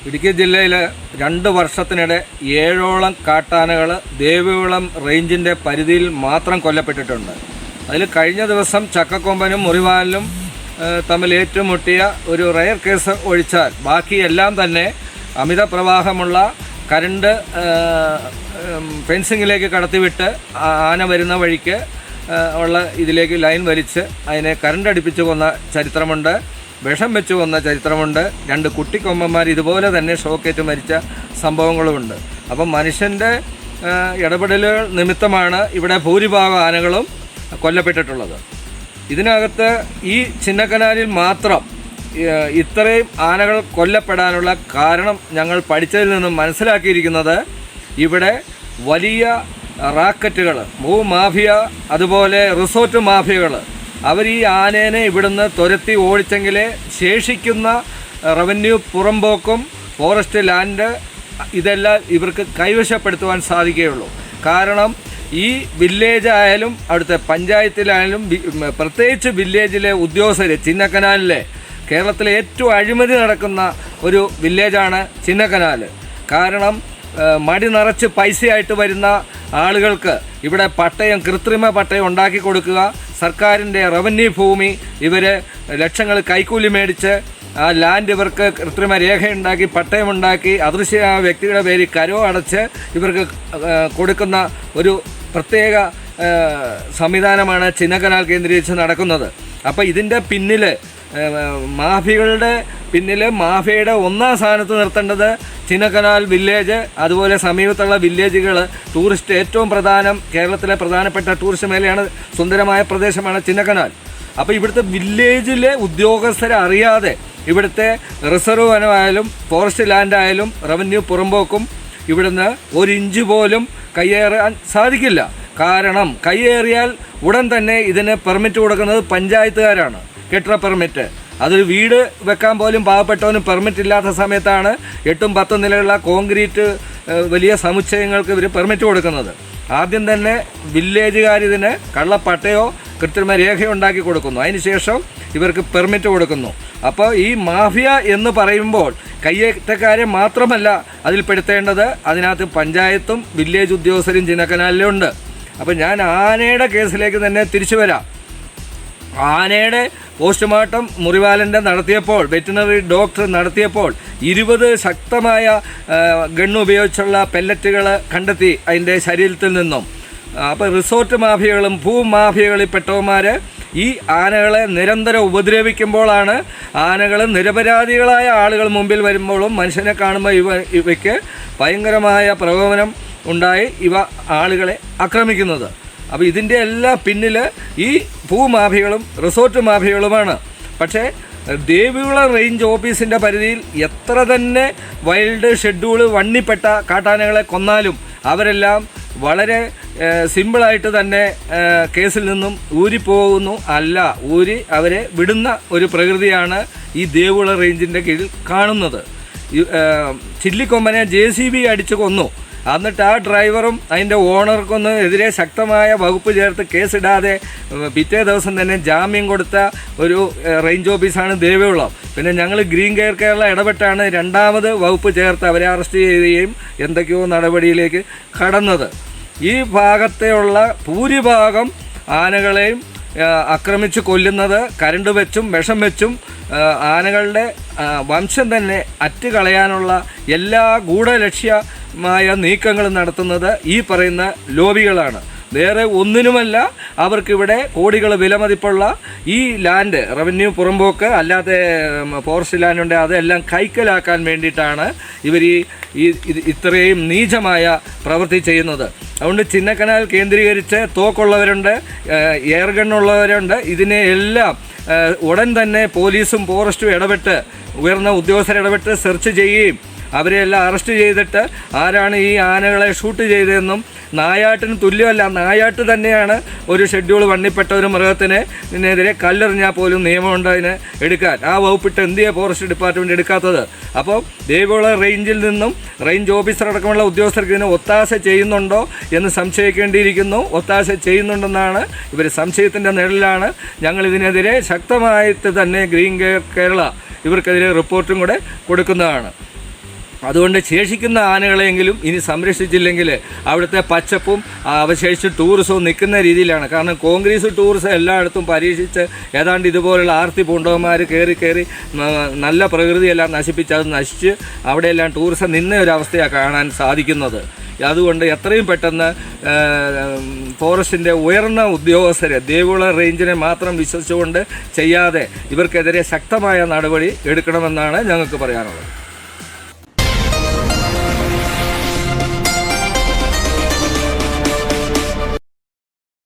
ഇടുക്കി ജില്ലയിൽ 2 വർഷത്തിനിടെ 7ഓളം കാട്ടാനകൾ ദേവികുളം റേഞ്ചിൻ്റെ പരിധിയിൽ മാത്രം കൊല്ലപ്പെട്ടിട്ടുണ്ട്. അതിൽ കഴിഞ്ഞ ദിവസം ചക്കക്കൊമ്പനും മുറിവാലിനും തമ്മിൽ ഏറ്റുമുട്ടിയ ഒരു റെയർ കേസ് ഒഴിച്ചാൽ ബാക്കിയെല്ലാം തന്നെ അമിത പ്രവാഹമുള്ള കരണ്ട് ഫെൻസിങ്ങിലേക്ക് കടത്തിവിട്ട് ആന വരുന്ന വഴിക്ക് ഉള്ള ഇതിലേക്ക് ലൈൻ വലിച്ച് അതിനെ കരണ്ട് അടുപ്പിച്ച് കൊന്ന ചരിത്രമുണ്ട്. വിഷം വെച്ച് കൊന്ന ചരിത്രമുണ്ട്. 2 കുട്ടിക്കൊമ്പന്മാർ ഇതുപോലെ തന്നെ ഷോക്കേറ്റ് മരിച്ച സംഭവങ്ങളുമുണ്ട്. അപ്പം മനുഷ്യൻ്റെ ഇടപെടലുകൾ നിമിത്തമാണ് ഇവിടെ ഭൂരിഭാഗം ആനകളും കൊല്ലപ്പെട്ടിട്ടുള്ളത്. ഇതിനകത്ത് ഈ ചിന്നക്കനാലിൽ മാത്രം ഇത്രയും ആനകൾ കൊല്ലപ്പെടാനുള്ള കാരണം ഞങ്ങൾ പഠിച്ചതിൽ നിന്നും മനസ്സിലാക്കിയിരിക്കുന്നത്, ഇവിടെ വലിയ റാക്കറ്റുകൾ, ഭൂമാഫിയ, അതുപോലെ റിസോർട്ട് മാഫിയകൾ അവർ ഈ ആനേനെ ഇവിടുന്ന് തുരത്തി ഓടിച്ചെങ്കിലേ ശേഷിക്കുന്ന റവന്യൂ പുറമ്പോക്കും ഫോറസ്റ്റ് ലാൻഡ് ഇതെല്ലാം ഇവർക്ക് കൈവശപ്പെടുത്തുവാൻ സാധിക്കുകയുള്ളൂ. കാരണം ഈ വില്ലേജ് ആയാലും അവിടുത്തെ പഞ്ചായത്തിലായാലും പ്രത്യേകിച്ച് വില്ലേജിലെ ഉദ്യോഗസ്ഥർ, ചിന്നക്കനാലിലെ കേരളത്തിലെ ഏറ്റവും അഴിമതി നടക്കുന്ന ഒരു വില്ലേജാണ് ചിന്നക്കനാൽ. കാരണം മടി നിറച്ച് പൈസയായിട്ട് വരുന്ന ആളുകൾക്ക് ഇവിടെ പട്ടയം, കൃത്രിമ പട്ടയം ഉണ്ടാക്കി കൊടുക്കുക, സർക്കാരിൻ്റെ റവന്യൂ ഭൂമി ഇവർ ലക്ഷങ്ങൾ കൈക്കൂലി മേടിച്ച് ആ ലാൻഡ് ഇവർക്ക് കൃത്രിമ രേഖയുണ്ടാക്കി പട്ടയമുണ്ടാക്കി അദൃശ്യ വ്യക്തിയുടെ പേരിൽ കരോ അടച്ച് ഇവർക്ക് കൊടുക്കുന്ന ഒരു പ്രത്യേക സംവിധാനമാണ് ചിന്നക്കനാൽ കേന്ദ്രീകരിച്ച് നടക്കുന്നത്. അപ്പോൾ ഇതിൻ്റെ പിന്നിൽ മാഫിയകളുടെ പിന്നിൽ മാഫിയയുടെ ഒന്നാം സ്ഥാനത്ത് നിർത്തേണ്ടത് ചിന്നക്കനാൽ വില്ലേജ്, അതുപോലെ സമീപത്തുള്ള വില്ലേജുകൾ. ടൂറിസ്റ്റ് ഏറ്റവും പ്രധാനം, കേരളത്തിലെ പ്രധാനപ്പെട്ട ടൂറിസ്റ്റ് മേഖലയാണ്, സുന്ദരമായ പ്രദേശമാണ് ചിന്നക്കനാൽ. അപ്പോൾ ഇവിടുത്തെ വില്ലേജിലെ ഉദ്യോഗസ്ഥരെ അറിയാതെ ഇവിടുത്തെ റിസർവ് വനമായാലും ഫോറസ്റ്റ് ലാൻഡായാലും റവന്യൂ പുറമ്പോക്കും ഇവിടുന്ന് 1 ഇഞ്ച് പോലും കയ്യേറാൻ സാധിക്കില്ല. കാരണം കയ്യേറിയാൽ ഉടൻ തന്നെ ഇതിന് പെർമിറ്റ് കൊടുക്കുന്നത് പഞ്ചായത്തുകാരാണ്, കെട്ടിട പെർമിറ്റ്. അതൊരു വീട് വെക്കാൻ പോലും പാവപ്പെട്ടവന് പെർമിറ്റ് ഇല്ലാത്ത സമയത്താണ് 8ഉം 10ഉം നിലയുള്ള കോൺക്രീറ്റ് വലിയ സമുച്ചയങ്ങൾക്ക് ഇവർ പെർമിറ്റ് കൊടുക്കുന്നത്. ആദ്യം തന്നെ വില്ലേജുകാരിതിന് കള്ളപ്പട്ടയോ കൃത്രിമ രേഖയോ ഉണ്ടാക്കി കൊടുക്കുന്നു, അതിനുശേഷം ഇവർക്ക് പെർമിറ്റ് കൊടുക്കുന്നു. അപ്പോൾ ഈ മാഫിയ എന്ന് പറയുമ്പോൾ കയ്യേറ്റക്കാരെ മാത്രമല്ല അതിൽ പെടുത്തേണ്ടത്, അതിനകത്ത് പഞ്ചായത്തും വില്ലേജ് ഉദ്യോഗസ്ഥരും ചിന്നക്കനാലിലുണ്ട്. അപ്പോൾ ഞാൻ ആനയുടെ കേസിലേക്ക് തന്നെ തിരിച്ചു വരാം. ആനയുടെ പോസ്റ്റ്മോർട്ടം മുറിവാലൻ്റെ നടത്തിയപ്പോൾ, വെറ്റിനറി ഡോക്ടർ നടത്തിയപ്പോൾ 20 ശക്തമായ ഗണ്ണ് ഉപയോഗിച്ചുള്ള പെല്ലറ്റുകൾ കണ്ടെത്തി അതിൻ്റെ ശരീരത്തിൽ നിന്നും. അപ്പോൾ റിസോർട്ട് മാഫിയകളും ഭൂമാഫിയകളിൽപ്പെട്ടവന്മാർ ഈ ആനകളെ നിരന്തരം ഉപദ്രവിക്കുമ്പോഴാണ് ആനകൾ നിരപരാധികളായ ആളുകൾ മുമ്പിൽ വരുമ്പോഴും മനുഷ്യനെ കാണുമ്പോൾ ഇവയ്ക്ക് ഭയങ്കരമായ പ്രകോപനം ഉണ്ടായി ഇവ ആളുകളെ ആക്രമിക്കുന്നത്. അപ്പോൾ ഇതിൻ്റെ എല്ലാം പിന്നിൽ ഈ ഭൂമാഫിയകളും റിസോർട്ട് മാഫിയകളുമാണ്. പക്ഷേ ദേവികുളം റേഞ്ച് ഓഫീസിൻ്റെ പരിധിയിൽ എത്ര തന്നെ വൈൽഡ് ഷെഡ്യൂൾ വണ്ണിപ്പെട്ട കാട്ടാനകളെ കൊന്നാലും അവരെല്ലാം വളരെ സിമ്പിളായിട്ട് തന്നെ കേസിൽ നിന്നും ഊരിപ്പോകുന്നു. ഊരി അവരെ വിടുന്ന ഒരു പ്രകൃതിയാണ് ഈ ദേവികുളം റേഞ്ചിൻ്റെ കീഴിൽ കാണുന്നത്. ചില്ലിക്കൊമ്പനെ JCB അടിച്ച് കൊന്നു. എന്നിട്ട് ആ ഡ്രൈവറും അതിൻ്റെ ഓണർക്കൊന്നും എതിരെ ശക്തമായ വകുപ്പ് ചേർത്ത് കേസിടാതെ പിറ്റേ ദിവസം തന്നെ ജാമ്യം കൊടുത്ത ഒരു റേഞ്ച് ഓഫീസാണ് ദേവികുളം. പിന്നെ ഞങ്ങൾ ഗ്രീൻ കെയർ കേരള ഇടപെട്ടാണ് 2ാമത് വകുപ്പ് ചേർത്ത് അവരെ അറസ്റ്റ് ചെയ്യുകയും എന്തൊക്കെയോ നടപടിയിലേക്ക് കടന്നത്. ഈ ഭാഗത്തെയുള്ള ഭൂരിഭാഗം ആനകളെയും ആക്രമിച്ച് കൊല്ലുന്നത് കരണ്ട് വെച്ചും വിഷം വെച്ചും ആനകളുടെ വംശം തന്നെ അറ്റുകളയാനുള്ള എല്ലാ ഗൂഢലക്ഷ്യമായ നീക്കങ്ങളും നടത്തുന്നത് ഈ പറയുന്ന ലോബികളാണ്. വേറെ ഒന്നിനുമല്ല. അവർക്കിവിടെ കോടികൾ വിലമതിപ്പുള്ള ഈ ലാൻഡ്, റവന്യൂ പുറമ്പോക്ക് അല്ലാതെ ഫോറസ്റ്റ് ലാൻഡുണ്ട്, അതെല്ലാം കൈക്കലാക്കാൻ വേണ്ടിയിട്ടാണ് ഇവർ ഇത്രയും നീചമായ പ്രവൃത്തി ചെയ്യുന്നത്. അതുകൊണ്ട് ചിന്നക്കനാൽ കേന്ദ്രീകരിച്ച് തോക്കുള്ളവരുണ്ട്, എയർ ഗണ്ണുള്ളവരുണ്ട്. ഇതിനെ എല്ലാം ഉടൻ തന്നെ പോലീസും ഫോറസ്റ്റും ഇടപെട്ട്, ഉയർന്ന ഉദ്യോഗസ്ഥർ ഇടപെട്ട് സെർച്ച് ചെയ്യുകയും അവരെല്ലാം അറസ്റ്റ് ചെയ്തിട്ട് ആരാണ് ഈ ആനകളെ ഷൂട്ട് ചെയ്തതെന്നും, നായാട്ടിന് തുല്യമല്ല, നായാട്ട് തന്നെയാണ് ഒരു ഷെഡ്യൂൾ വണ്ണിപ്പെട്ട ഒരു മൃഗത്തിനെതിരെ കല്ലെറിഞ്ഞാൽ പോലും നിയമമുണ്ട് അതിന് എടുക്കാൻ. ആ വകുപ്പിട്ട് എന്തിയാ ഫോറസ്റ്റ് ഡിപ്പാർട്ട്മെൻറ്റ് എടുക്കാത്തത്? അപ്പോൾ ദേവികുളം റേഞ്ചിൽ നിന്നും റേഞ്ച് ഓഫീസർ അടക്കമുള്ള ഉദ്യോഗസ്ഥർക്ക് ഇതിനെ ഒത്താശ ചെയ്യുന്നുണ്ടോ എന്ന് സംശയിക്കേണ്ടിയിരിക്കുന്നു. ഒത്താശ ചെയ്യുന്നുണ്ടെന്നാണ് ഇവർ സംശയത്തിൻ്റെ നിഴലിലാണ് ഞങ്ങളിതിനെതിരെ ശക്തമായിട്ട് തന്നെ ഗ്രീൻ കെയർ കേരള ഇവർക്കെതിരെ റിപ്പോർട്ടും കൂടെ കൊടുക്കുന്നതാണ്. അതുകൊണ്ട് ശേഷിക്കുന്ന ആനകളെങ്കിലും ഇനി സംരക്ഷിച്ചില്ലെങ്കിൽ അവിടുത്തെ പച്ചപ്പും അവശേഷിച്ച് ടൂറിസവും നിൽക്കുന്ന രീതിയിലാണ്. കാരണം കോൺഗ്രസ് ടൂറിസം എല്ലായിടത്തും പരീക്ഷിച്ച് ഏതാണ്ട് ഇതുപോലുള്ള ആർത്തി പൂണ്ടവന്മാർ കയറി നല്ല പ്രകൃതിയെല്ലാം നശിപ്പിച്ച് അത് നശിച്ച് അവിടെയെല്ലാം ടൂറിസം നിന്ന ഒരവസ്ഥയാണ് കാണാൻ സാധിക്കുന്നത്. അതുകൊണ്ട് എത്രയും പെട്ടെന്ന് ഫോറസ്റ്റിൻ്റെ ഉയർന്ന ഉദ്യോഗസ്ഥരെ ദേവികുളം റേഞ്ചിനെ മാത്രം വിശ്വസിച്ചുകൊണ്ട് ചെയ്യാതെ ഇവർക്കെതിരെ ശക്തമായ നടപടി എടുക്കണമെന്നാണ് ഞങ്ങൾക്ക് പറയാനുള്ളത്.